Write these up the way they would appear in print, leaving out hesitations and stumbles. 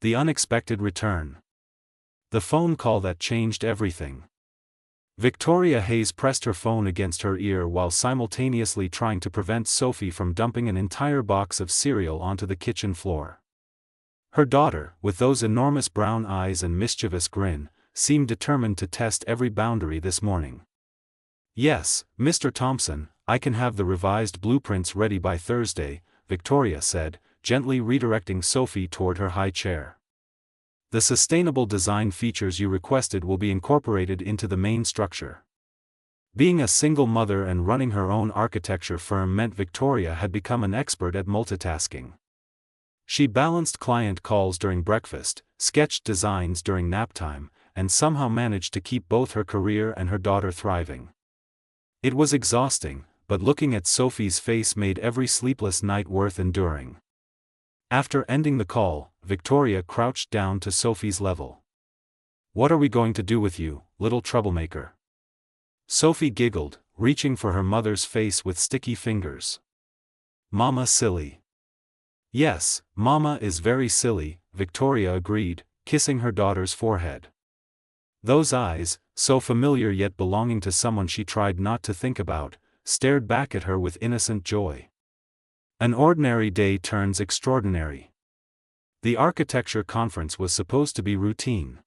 The unexpected return. The phone call that changed everything. Victoria Hayes pressed her phone against her ear while simultaneously trying to prevent Sophie from dumping an entire box of cereal onto the kitchen floor. Her daughter, with those enormous brown eyes and mischievous grin, seemed determined to test every boundary this morning. "Yes, Mr. Thompson, I can have the revised blueprints ready by Thursday," Victoria said, gently redirecting Sophie toward her high chair. "The sustainable design features you requested will be incorporated into the main structure." Being a single mother and running her own architecture firm meant Victoria had become an expert at multitasking. She balanced client calls during breakfast, sketched designs during nap time, and somehow managed to keep both her career and her daughter thriving. It was exhausting, but looking at Sophie's face made every sleepless night worth enduring. After ending the call, Victoria crouched down to Sophie's level. "What are we going to do with you, little troublemaker?" Sophie giggled, reaching for her mother's face with sticky fingers. "Mama silly." "Yes, Mama is very silly," Victoria agreed, kissing her daughter's forehead. Those eyes, so familiar yet belonging to someone she tried not to think about, stared back at her with innocent joy. An ordinary day turns extraordinary. The architecture conference was supposed to be routine.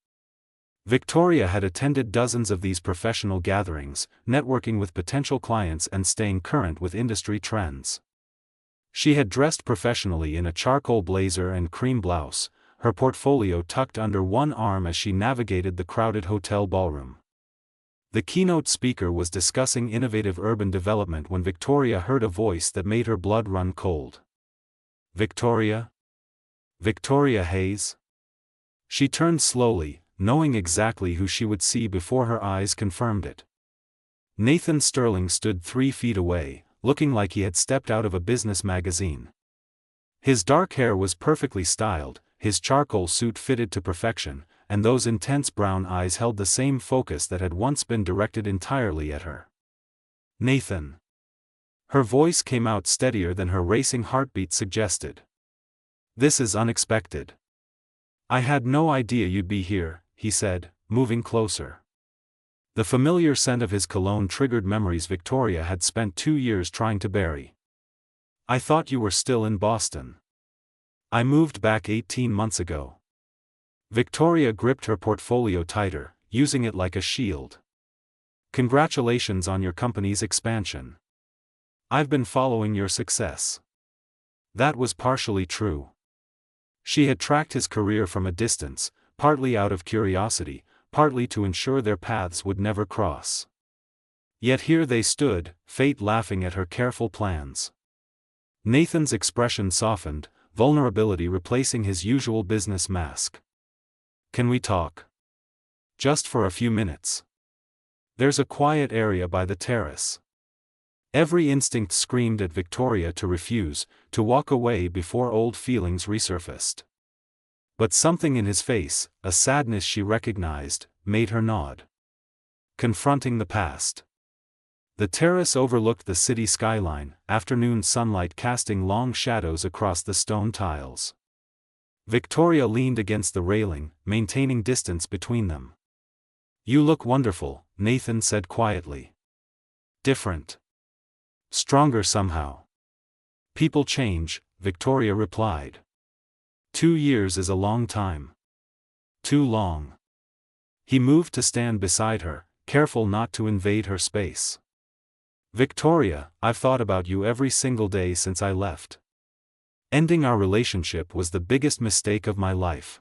Victoria had attended dozens of these professional gatherings, networking with potential clients and staying current with industry trends. She had dressed professionally in a charcoal blazer and cream blouse, her portfolio tucked under one arm as she navigated the crowded hotel ballroom. The keynote speaker was discussing innovative urban development when Victoria heard a voice that made her blood run cold. "Victoria? Victoria Hayes?" She turned slowly, knowing exactly who she would see before her eyes confirmed it. Nathan Sterling stood 3 feet away, looking like he had stepped out of a business magazine. His dark hair was perfectly styled, his charcoal suit fitted to perfection, and those intense brown eyes held the same focus that had once been directed entirely at her. "Nathan." Her voice came out steadier than her racing heartbeat suggested. "This is unexpected." "I had no idea you'd be here," he said, moving closer. The familiar scent of his cologne triggered memories Victoria had spent 2 years trying to bury. "I thought you were still in Boston." "I moved back 18 months ago." Victoria gripped her portfolio tighter, using it like a shield. "Congratulations on your company's expansion. I've been following your success." That was partially true. She had tracked his career from a distance, partly out of curiosity, partly to ensure their paths would never cross. Yet here they stood, fate laughing at her careful plans. Nathan's expression softened, vulnerability replacing his usual business mask. "Can we talk? Just for a few minutes. There's a quiet area by the terrace." Every instinct screamed at Victoria to refuse, to walk away before old feelings resurfaced. But something in his face, a sadness she recognized, made her nod. Confronting the past. The terrace overlooked the city skyline, afternoon sunlight casting long shadows across the stone tiles. Victoria leaned against the railing, maintaining distance between them. "You look wonderful," Nathan said quietly. "Different. Stronger somehow." "People change," Victoria replied. 2 years is a long time. Too long. He moved to stand beside her, careful not to invade her space. "Victoria, I've thought about you every single day since I left. Ending our relationship was the biggest mistake of my life."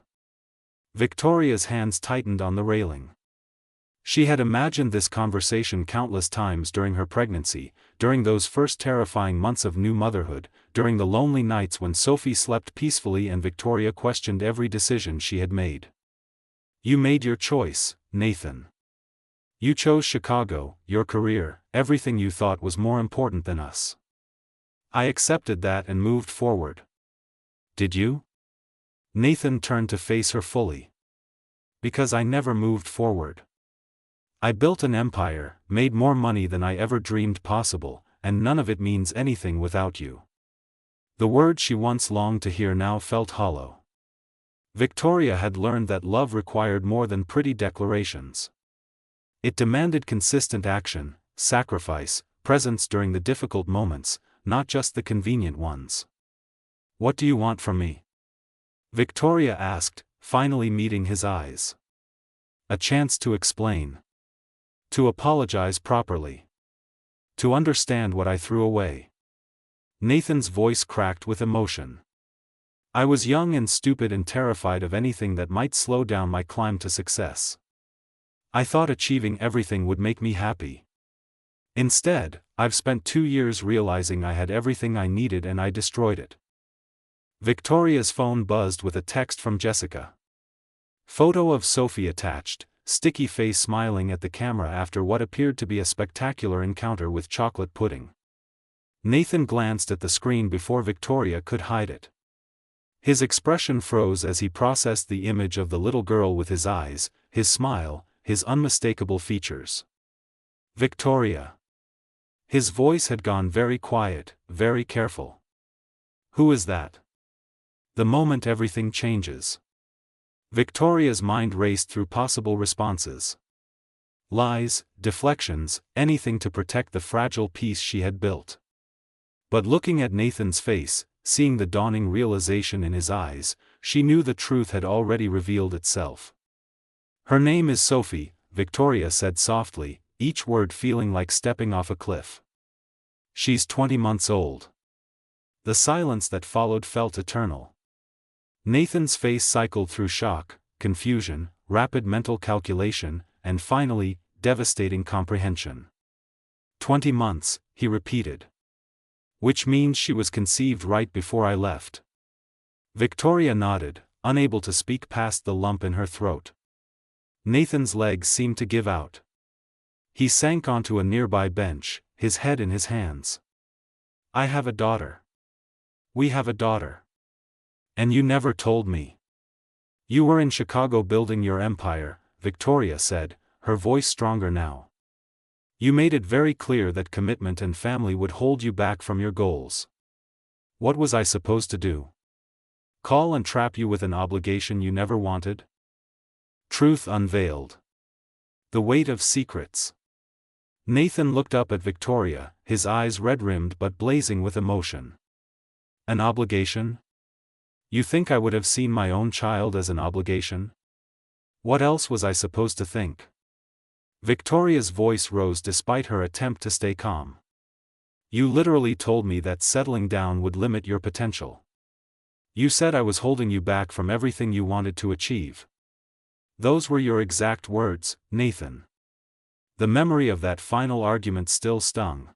Victoria's hands tightened on the railing. She had imagined this conversation countless times during her pregnancy, during those first terrifying months of new motherhood, during the lonely nights when Sophie slept peacefully and Victoria questioned every decision she had made. "You made your choice, Nathan. You chose Chicago, your career, everything you thought was more important than us. I accepted that and moved forward." "Did you?" Nathan turned to face her fully. "Because I never moved forward. I built an empire, made more money than I ever dreamed possible, and none of it means anything without you." The words she once longed to hear now felt hollow. Victoria had learned that love required more than pretty declarations. It demanded consistent action, sacrifice, presence during the difficult moments, not just the convenient ones. "What do you want from me?" Victoria asked, finally meeting his eyes. "A chance to explain. To apologize properly. To understand what I threw away." Nathan's voice cracked with emotion. "I was young and stupid and terrified of anything that might slow down my climb to success. I thought achieving everything would make me happy. Instead, I've spent 2 years realizing I had everything I needed and I destroyed it." Victoria's phone buzzed with a text from Jessica. Photo of Sophie attached, sticky face smiling at the camera after what appeared to be a spectacular encounter with chocolate pudding. Nathan glanced at the screen before Victoria could hide it. His expression froze as he processed the image of the little girl with his eyes, his smile, his unmistakable features. "Victoria." His voice had gone very quiet, very careful. "Who is that?" The moment everything changes. Victoria's mind raced through possible responses. Lies, deflections, anything to protect the fragile peace she had built. But looking at Nathan's face, seeing the dawning realization in his eyes, she knew the truth had already revealed itself. "Her name is Sophie," Victoria said softly, each word feeling like stepping off a cliff. "She's 20 months old." The silence that followed felt eternal. Nathan's face cycled through shock, confusion, rapid mental calculation, and finally, devastating comprehension. 20 months, he repeated. "Which means she was conceived right before I left." Victoria nodded, unable to speak past the lump in her throat. Nathan's legs seemed to give out. He sank onto a nearby bench, his head in his hands. "I have a daughter. We have a daughter. And you never told me." "You were in Chicago building your empire," Victoria said, her voice stronger now. "You made it very clear that commitment and family would hold you back from your goals. What was I supposed to do? Call and trap you with an obligation you never wanted?" Truth unveiled. The weight of secrets. Nathan looked up at Victoria, his eyes red-rimmed but blazing with emotion. "An obligation? You think I would have seen my own child as an obligation? What else was I supposed to think?" Victoria's voice rose despite her attempt to stay calm. "You literally told me that settling down would limit your potential. You said I was holding you back from everything you wanted to achieve. Those were your exact words, Nathan." The memory of that final argument still stung.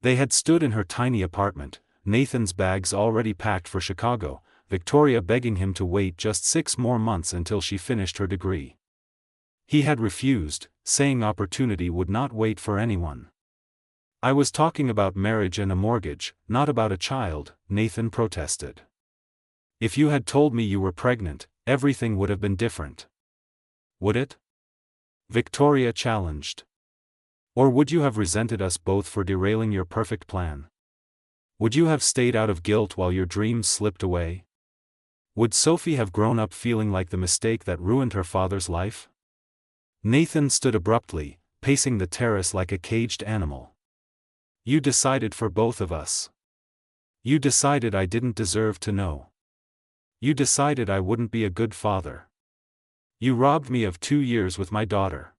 They had stood in her tiny apartment, Nathan's bags already packed for Chicago, Victoria begging him to wait just 6 more months until she finished her degree. He had refused, saying opportunity would not wait for anyone. "I was talking about marriage and a mortgage, not about a child," Nathan protested. "If you had told me you were pregnant, everything would have been different." "Would it?" Victoria challenged. "Or would you have resented us both for derailing your perfect plan? Would you have stayed out of guilt while your dreams slipped away? Would Sophie have grown up feeling like the mistake that ruined her father's life?" Nathan stood abruptly, pacing the terrace like a caged animal. "You decided for both of us. You decided I didn't deserve to know. You decided I wouldn't be a good father. You robbed me of 2 years with my daughter."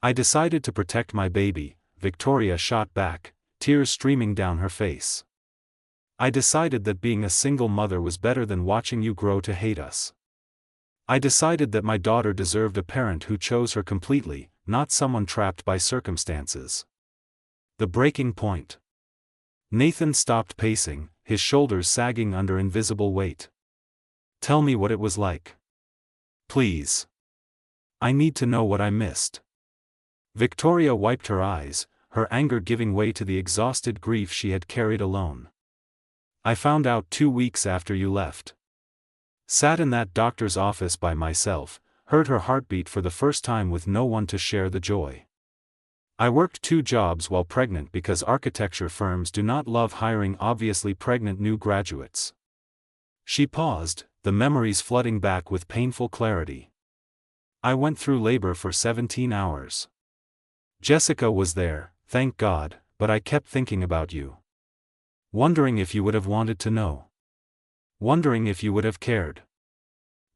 "I decided to protect my baby," Victoria shot back, tears streaming down her face. "I decided that being a single mother was better than watching you grow to hate us. I decided that my daughter deserved a parent who chose her completely, not someone trapped by circumstances." The breaking point. Nathan stopped pacing, his shoulders sagging under invisible weight. "Tell me what it was like. Please. I need to know what I missed." Victoria wiped her eyes, her anger giving way to the exhausted grief she had carried alone. "I found out 2 weeks after you left. Sat in that doctor's office by myself, heard her heartbeat for the first time with no one to share the joy. I worked 2 jobs while pregnant because architecture firms do not love hiring obviously pregnant new graduates. She paused, the memories flooding back with painful clarity. I went through labor for 17 hours. Jessica was there, thank God, but I kept thinking about you. Wondering if you would have wanted to know. Wondering if you would have cared.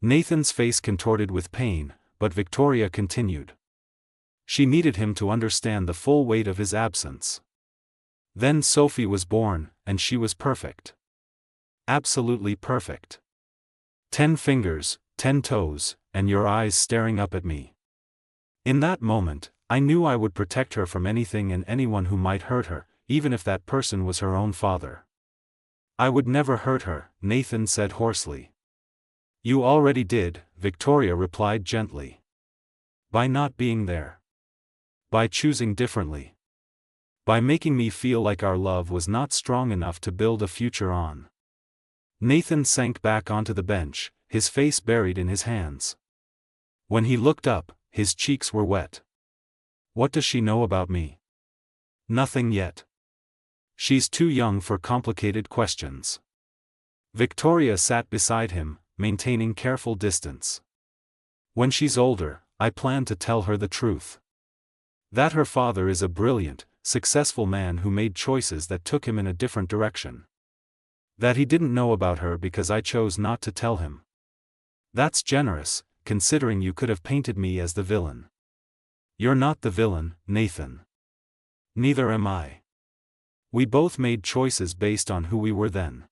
Nathan's face contorted with pain, but Victoria continued. She needed him to understand the full weight of his absence. Then Sophie was born, and she was perfect. Absolutely perfect. 10 fingers, 10 toes, and your eyes staring up at me. In that moment, I knew I would protect her from anything and anyone who might hurt her, even if that person was her own father. I would never hurt her, Nathan said hoarsely. You already did, Victoria replied gently. By not being there. By choosing differently. By making me feel like our love was not strong enough to build a future on. Nathan sank back onto the bench, his face buried in his hands. When he looked up, his cheeks were wet. What does she know about me? Nothing yet. She's too young for complicated questions. Victoria sat beside him, maintaining careful distance. When she's older, I plan to tell her the truth. That her father is a brilliant, successful man who made choices that took him in a different direction. That he didn't know about her because I chose not to tell him. That's generous, considering you could have painted me as the villain. You're not the villain, Nathan. Neither am I. We both made choices based on who we were then.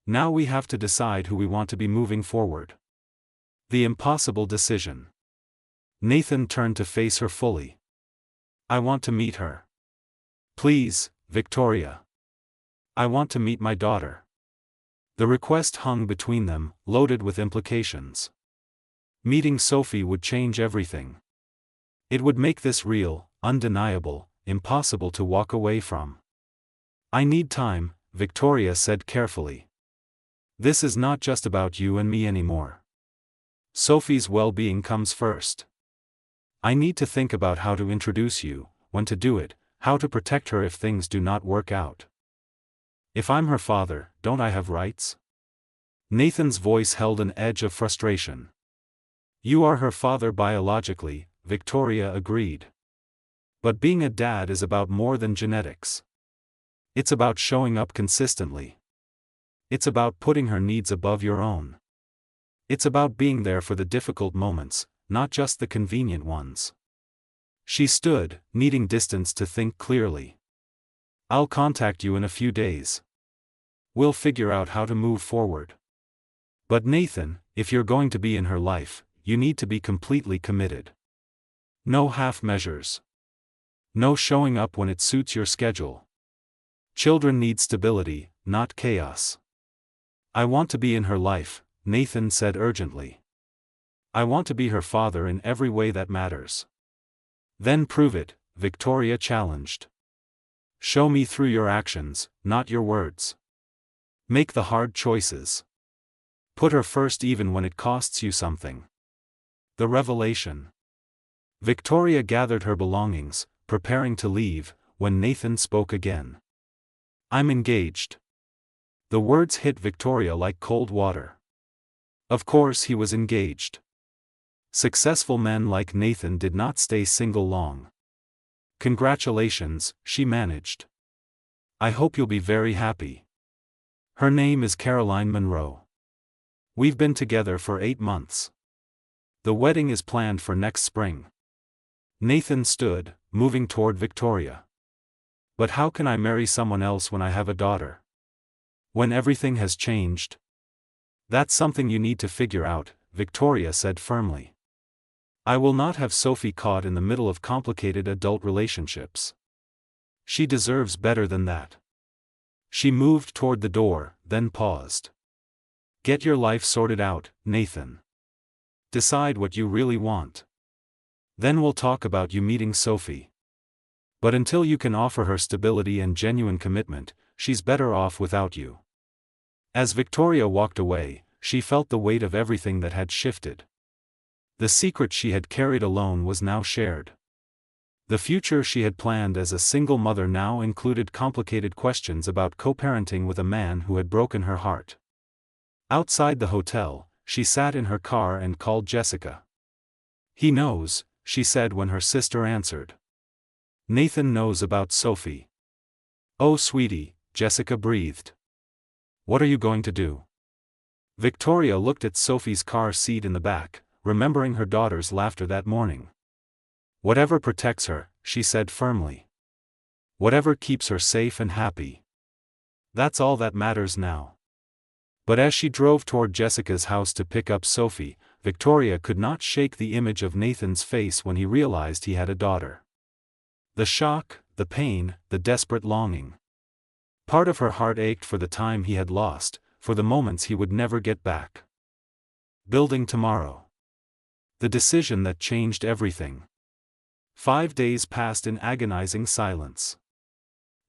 Now we have to decide who we want to be moving forward. The impossible decision. Nathan turned to face her fully. I want to meet her. Please, Victoria. I want to meet my daughter. The request hung between them, loaded with implications. Meeting Sophie would change everything. It would make this real, undeniable, impossible to walk away from. I need time, Victoria said carefully. This is not just about you and me anymore. Sophie's well-being comes first. I need to think about how to introduce you, when to do it, how to protect her if things do not work out. If I'm her father, don't I have rights? Nathan's voice held an edge of frustration. You are her father biologically, Victoria agreed. But being a dad is about more than genetics. It's about showing up consistently. It's about putting her needs above your own. It's about being there for the difficult moments, not just the convenient ones. She stood, needing distance to think clearly. I'll contact you in a few days. We'll figure out how to move forward. But Nathan, if you're going to be in her life, you need to be completely committed. No half measures. No showing up when it suits your schedule. Children need stability, not chaos. I want to be in her life, Nathan said urgently. I want to be her father in every way that matters. Then prove it, Victoria challenged. Show me through your actions, not your words. Make the hard choices. Put her first even when it costs you something. The revelation. Victoria gathered her belongings, preparing to leave, when Nathan spoke again. I'm engaged. The words hit Victoria like cold water. Of course he was engaged. Successful men like Nathan did not stay single long. Congratulations, she managed. I hope you'll be very happy. Her name is Caroline Monroe. We've been together for 8 months. The wedding is planned for next spring. Nathan stood, moving toward Victoria. But how can I marry someone else when I have a daughter? When everything has changed? That's something you need to figure out, Victoria said firmly. I will not have Sophie caught in the middle of complicated adult relationships. She deserves better than that. She moved toward the door, then paused. Get your life sorted out, Nathan. Decide what you really want. Then we'll talk about you meeting Sophie. But until you can offer her stability and genuine commitment, she's better off without you. As Victoria walked away, she felt the weight of everything that had shifted. The secret she had carried alone was now shared. The future she had planned as a single mother now included complicated questions about co-parenting with a man who had broken her heart. Outside the hotel, she sat in her car and called Jessica. "He knows," she said when her sister answered. "Nathan knows about Sophie." "Oh sweetie," Jessica breathed. "What are you going to do?" Victoria looked at Sophie's car seat in the back, remembering her daughter's laughter that morning. "Whatever protects her," she said firmly. "Whatever keeps her safe and happy. That's all that matters now." But as she drove toward Jessica's house to pick up Sophie, Victoria could not shake the image of Nathan's face when he realized he had a daughter. The shock, the pain, the desperate longing. Part of her heart ached for the time he had lost, for the moments he would never get back. Building tomorrow. The decision that changed everything. 5 days passed in agonizing silence.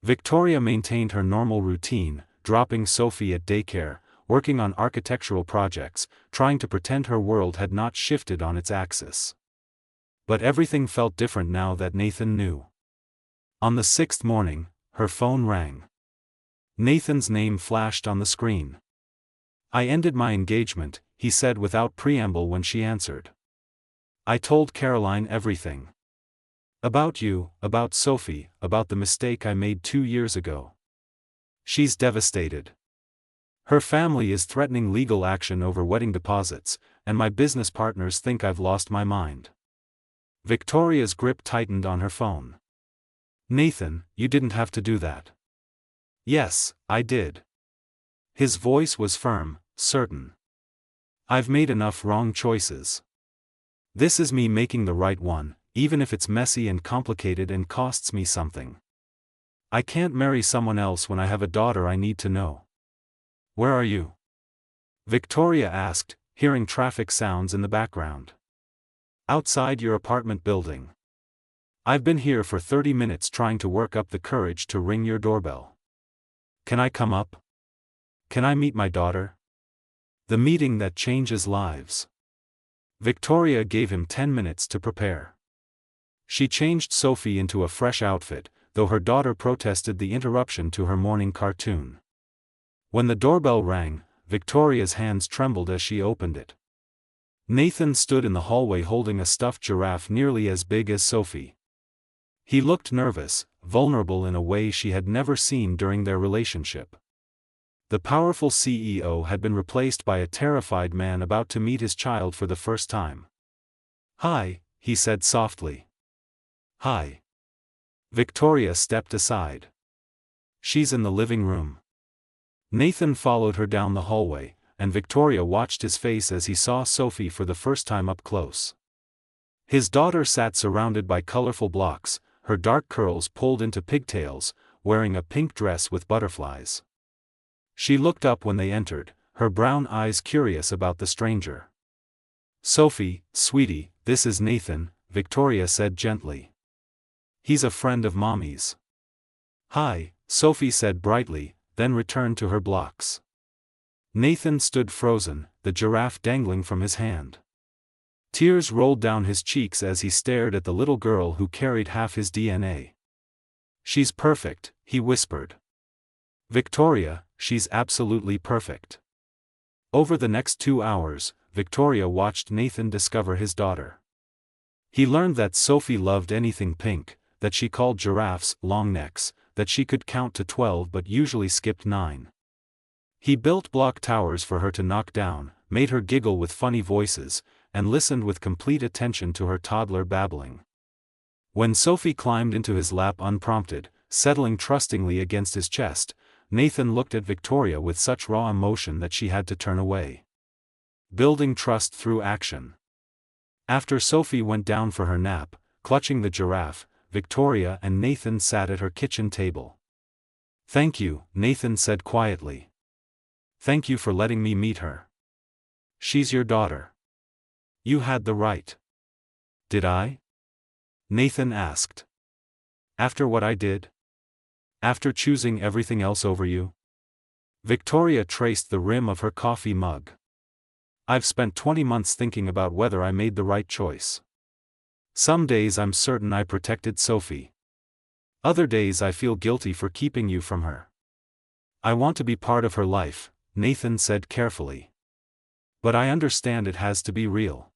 Victoria maintained her normal routine, dropping Sophie at daycare, working on architectural projects, trying to pretend her world had not shifted on its axis. But everything felt different now that Nathan knew. On the 6th morning, her phone rang. Nathan's name flashed on the screen. "I ended my engagement," he said without preamble when she answered. "I told Caroline everything. About you, about Sophie, about the mistake I made 2 years ago. She's devastated. Her family is threatening legal action over wedding deposits, and my business partners think I've lost my mind." Victoria's grip tightened on her phone. "Nathan, you didn't have to do that." "Yes, I did." His voice was firm, certain. "I've made enough wrong choices. This is me making the right one, even if it's messy and complicated and costs me something. I can't marry someone else when I have a daughter I need to know." "Where are you?" Victoria asked, hearing traffic sounds in the background. "Outside your apartment building. I've been here for 30 minutes trying to work up the courage to ring your doorbell. Can I come up? Can I meet my daughter? The meeting that changes lives." Victoria gave him 10 minutes to prepare. She changed Sophie into a fresh outfit, though her daughter protested the interruption to her morning cartoon. When the doorbell rang, Victoria's hands trembled as she opened it. Nathan stood in the hallway holding a stuffed giraffe nearly as big as Sophie. He looked nervous, vulnerable in a way she had never seen during their relationship. The powerful CEO had been replaced by a terrified man about to meet his child for the first time. "Hi," he said softly. "Hi." Victoria stepped aside. "She's in the living room." Nathan followed her down the hallway, and Victoria watched his face as he saw Sophie for the first time up close. His daughter sat surrounded by colorful blocks, her dark curls pulled into pigtails, wearing a pink dress with butterflies. She looked up when they entered, her brown eyes curious about the stranger. "Sophie, sweetie, this is Nathan," Victoria said gently. "He's a friend of Mommy's." "Hi," Sophie said brightly, then returned to her blocks. Nathan stood frozen, the giraffe dangling from his hand. Tears rolled down his cheeks as he stared at the little girl who carried half his DNA. "She's perfect," he whispered. "Victoria, she's absolutely perfect." Over the next 2 hours, Victoria watched Nathan discover his daughter. He learned that Sophie loved anything pink, that she called giraffes long necks, that she could count to 12 but usually skipped 9. He built block towers for her to knock down, made her giggle with funny voices, and listened with complete attention to her toddler babbling. When Sophie climbed into his lap unprompted, settling trustingly against his chest, Nathan looked at Victoria with such raw emotion that she had to turn away. Building trust through action. After Sophie went down for her nap, clutching the giraffe, Victoria and Nathan sat at her kitchen table. "Thank you," Nathan said quietly. "Thank you for letting me meet her. She's your daughter. You had the right." "Did I?" Nathan asked. "After what I did? After choosing everything else over you?" Victoria traced the rim of her coffee mug. "I've spent 20 months thinking about whether I made the right choice. Some days I'm certain I protected Sophie. Other days I feel guilty for keeping you from her. I want to be part of her life," Nathan said carefully. But I understand it has to be real.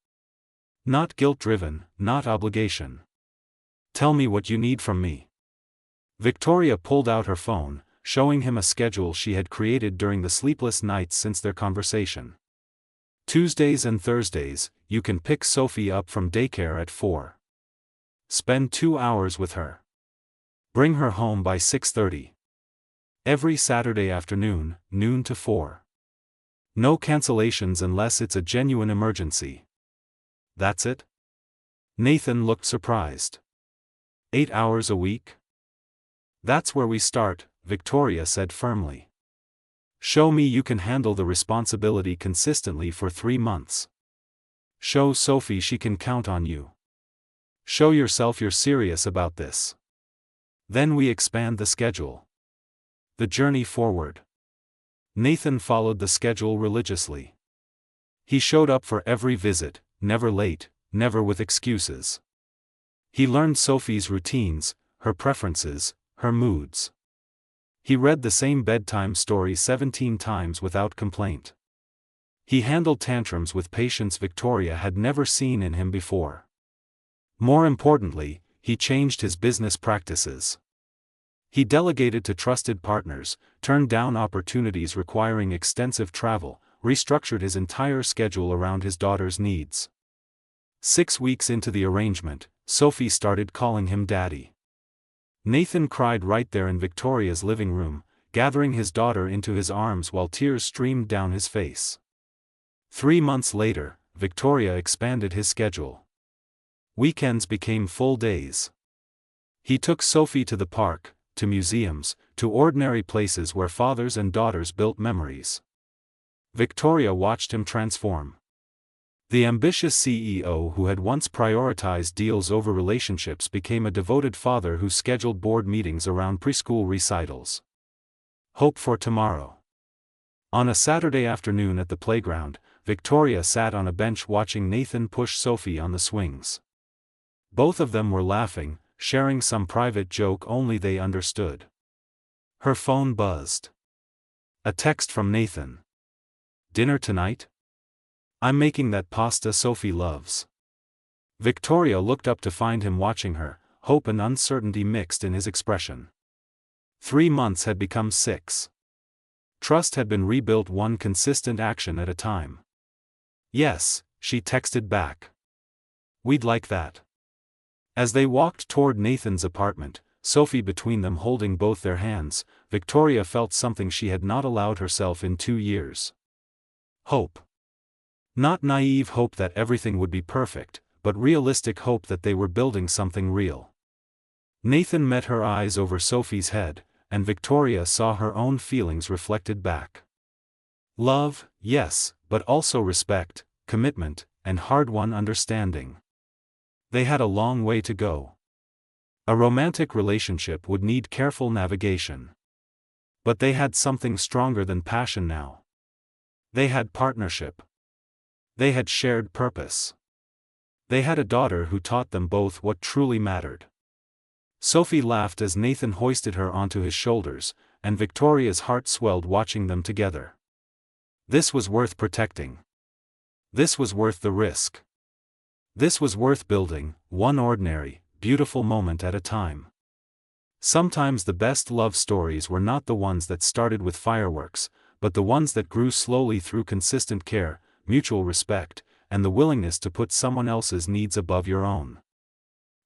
Not guilt-driven, not obligation. Tell me what you need from me. Victoria pulled out her phone, showing him a schedule she had created during the sleepless nights since their conversation. Tuesdays and Thursdays, you can pick Sophie up from daycare at 4. Spend 2 hours with her. Bring her home by 6:30. Every Saturday afternoon, noon to 4. No cancellations unless it's a genuine emergency. That's it? Nathan looked surprised. 8 hours a week? That's where we start, Victoria said firmly. Show me you can handle the responsibility consistently for 3 months. Show Sophie she can count on you. Show yourself you're serious about this. Then we expand the schedule. The journey forward. Nathan followed the schedule religiously. He showed up for every visit, never late, never with excuses. He learned Sophie's routines, her preferences, her moods. He read the same bedtime story 17 times without complaint. He handled tantrums with patience Victoria had never seen in him before. More importantly, he changed his business practices. He delegated to trusted partners, turned down opportunities requiring extensive travel, restructured his entire schedule around his daughter's needs. 6 weeks into the arrangement, Sophie started calling him Daddy. Nathan cried right there in Victoria's living room, gathering his daughter into his arms while tears streamed down his face. 3 months later, Victoria expanded his schedule. Weekends became full days. He took Sophie to the park, to museums, to ordinary places where fathers and daughters built memories. Victoria watched him transform. The ambitious CEO who had once prioritized deals over relationships became a devoted father who scheduled board meetings around preschool recitals. Hope for tomorrow. On a Saturday afternoon at the playground, Victoria sat on a bench watching Nathan push Sophie on the swings. Both of them were laughing, sharing some private joke only they understood. Her phone buzzed. A text from Nathan. Dinner tonight? I'm making that pasta Sophie loves. Victoria looked up to find him watching her, hope and uncertainty mixed in his expression. 3 months had become 6. Trust had been rebuilt one consistent action at a time. Yes, she texted back. We'd like that. As they walked toward Nathan's apartment, Sophie between them holding both their hands, Victoria felt something she had not allowed herself in 2 years. Hope. Not naive hope that everything would be perfect, but realistic hope that they were building something real. Nathan met her eyes over Sophie's head, and Victoria saw her own feelings reflected back. Love, yes, but also respect, commitment, and hard-won understanding. They had a long way to go. A romantic relationship would need careful navigation. But they had something stronger than passion now. They had partnership. They had shared purpose. They had a daughter who taught them both what truly mattered. Sophie laughed as Nathan hoisted her onto his shoulders, and Victoria's heart swelled watching them together. This was worth protecting. This was worth the risk. This was worth building, one ordinary, beautiful moment at a time. Sometimes the best love stories were not the ones that started with fireworks, but the ones that grew slowly through consistent care, mutual respect, and the willingness to put someone else's needs above your own.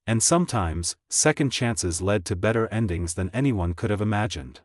And sometimes, second chances led to better endings than anyone could have imagined.